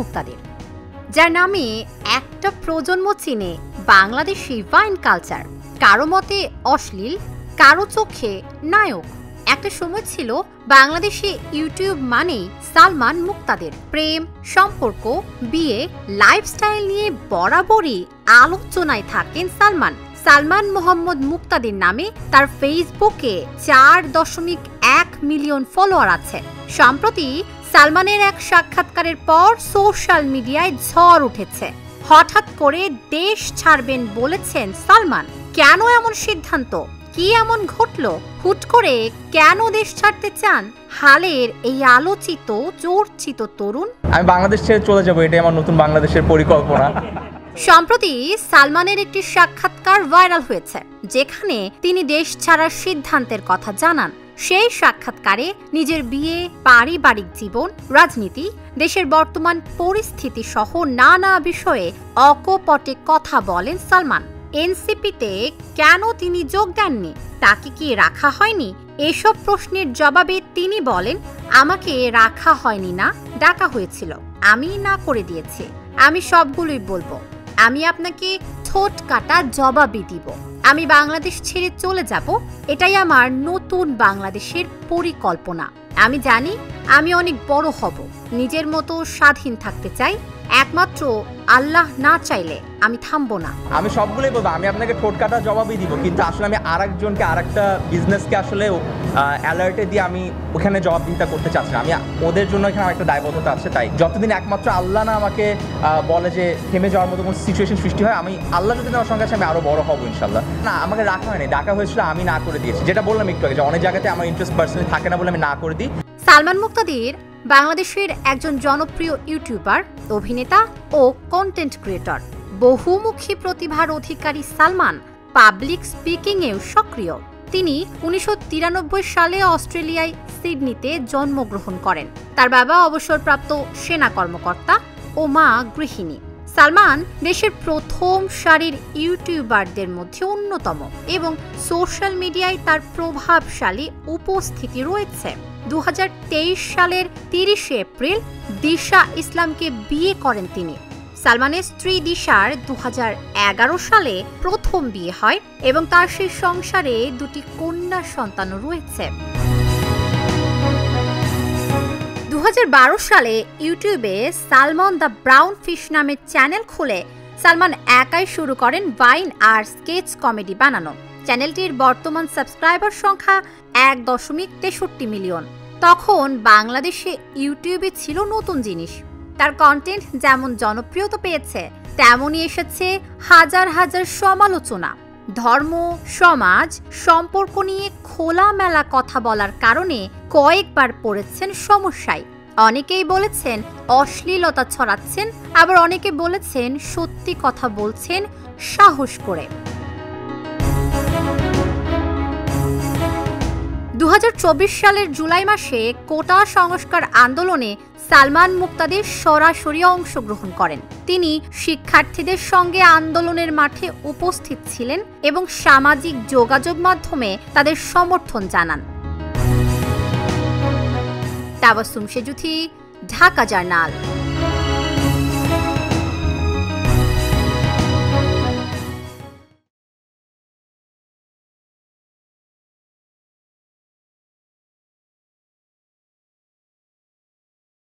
মুক্তাদির, যার নামে একটা প্রজন্ম চিনে বাংলাদেশি ভাইন কালচার। কারো মতে অশ্লীল, কারো চোখে নায়ক। একটা সময় ছিল বাংলাদেশে ইউটিউব মানেই সালমান মুক্তাদির। প্রেম, সম্পর্ক, বিয়ে, লাইফস্টাইল নিয়ে বরাবরই আলোচনায় থাকেন সালমান। সালমান মোহাম্মদ মুক্তাদির নামে তার ফেসবুকে 4.1 মিলিয়ন ফলোয়ার আছে। সম্প্রতি সালমানের এক সাক্ষাৎকারের পর সোশ্যাল মিডিয়ায় ঝড় উঠেছে। হঠাৎ করে দেশ ছাড়বেন বলেছেন সালমান। কেন এমন সিদ্ধান্ত? কি এমন ঘটলো? হুট করে কেন দেশ ছাড়তে চান হালের এই আলোচিত চর্চিত তরুণ? আমি বাংলাদেশ ছেড়ে চলে যাবো, এটাই আমার নতুন বাংলাদেশের পরিকল্পনা। সম্প্রতি সালমানের একটি সাক্ষাৎকার ভাইরাল হয়েছে, যেখানে তিনি দেশ ছাড়ার সিদ্ধান্তের কথা জানান। সেই সাক্ষাৎকারে নিজের বিয়ে, পারিবারিক জীবন, রাজনীতি, দেশের বর্তমান পরিস্থিতি সহ নানা বিষয়ে অকপটে কথা বলেন সালমান। এনসিপিতে কেন তিনি যোগ দেননি, তাকে কি রাখা হয়নি? এসব প্রশ্নের জবাবে তিনি বলেন, আমাকে রাখা হয়নি না, ডাকা হয়েছিল, আমি না করে দিয়েছি। আমি সবগুলোই বলবো। আমি আপনাকে ঠোঁট কাটা জবাবই দিব। আমি বাংলাদেশ ছেড়ে চলে যাব, এটাই আমার নতুন বাংলাদেশের পরিকল্পনা। আমি জানি আমি অনেক বড় হব, নিজের মতো স্বাধীন থাকতে চাই। একমাত্র আল্লাহ না চাইলে আমি থামবো না। আমি সবগুলোই বলবো, আমি আপনাকে ঠোঁট কাটা জবাবই দিব, কিন্তু আসলে আমি আরেকজনকে, আরেকটা বিজনেসকে আসলে অ্যালার্টে দিয়ে আমি ওখানে জবাবদিহিতা করতে চাচ্ছি না। আমি ওদের জন্য এখানে একটা দায়বদ্ধতা আছে। তাই যতদিন একমাত্র আল্লাহ না আমাকে বলে যে থেমে যাওয়ার মতো কোনো সিচুয়েশন সৃষ্টি হয়, আমি আল্লাহ যদি আমার সঙ্গে আছে আমি আরো বড় হবো ইনশাল্লাহ। না, আমাকে রাখা হয়নি, ডাকা হয়েছিল, আমি না করে দিয়েছি। যেটা বললাম একটু আগে, যে অনেক জায়গাতে আমার ইন্টারেস্ট পার্সোনালি থাকে না বলে আমি না করে দিই। সালমান মুক্তাদির বাংলাদেশের একজন জনপ্রিয় ইউটিউবার, অভিনেতা ও কন্টেন্ট ক্রিয়েটর। বহুমুখী প্রতিভার অধিকারী সালমান পাবলিক স্পিকিংয়েও সক্রিয়। তিনি 1993 সালে অস্ট্রেলিয়ায় সিডনিতে জন্মগ্রহণ করেন। তার বাবা অবসরপ্রাপ্ত সেনা কর্মকর্তা ও মা গৃহিণী। সালমান দেশের প্রথম সারির ইউটিউবারদের মধ্যে অন্যতম এবং সোশ্যাল মিডিয়ায় তার প্রভাবশালী উপস্থিতি রয়েছে। 2023 সালের 30 এপ্রিল দিশা ইসলামকে বিয়ে করেন তিনি। সালমানের স্ত্রী দিশার 2011 সালে প্রথম বিয়ে হয় এবং তার সেই সংসারে দুটি কন্যা সন্তানও রয়েছে। 2012 সালে ইউটিউবে সালমান দ্য ব্রাউন ফিশ নামে চ্যানেল খুলে সালমান একাই শুরু করেন ভাইন আর স্কেচ কমেডি বানানো। চ্যানেলটির বর্তমান সাবস্ক্রাইবার সংখ্যা 1.63 মিলিয়ন। তখন বাংলাদেশে ইউটিউবে ছিল নতুন জিনিস। তার কন্টেন্ট যেমন জনপ্রিয়তা পেয়েছে, তেমনই এসেছে হাজার হাজার সমালোচনা। ধর্ম, সমাজ, সম্পর্ক নিয়ে খোলামেলা কথা বলার কারণে কয়েকবার পড়েছেন সমস্যায়। অনেকেই বলেছেন অশ্লীলতা ছড়াচ্ছেন, আবার অনেকে বলেছেন সত্যি কথা বলছেন সাহস করে। 2024 সালের জুলাই মাসে কোটা সংস্কার আন্দোলনে সালমান মুক্তাদির সরাসরি অংশগ্রহণ করেন। তিনি শিক্ষার্থীদের সঙ্গে আন্দোলনের মাঠে উপস্থিত ছিলেন এবং সামাজিক যোগাযোগ মাধ্যমে তাদের সমর্থন জানান। তাবাসসুম সেজুথি, ঢাকা জার্নাল।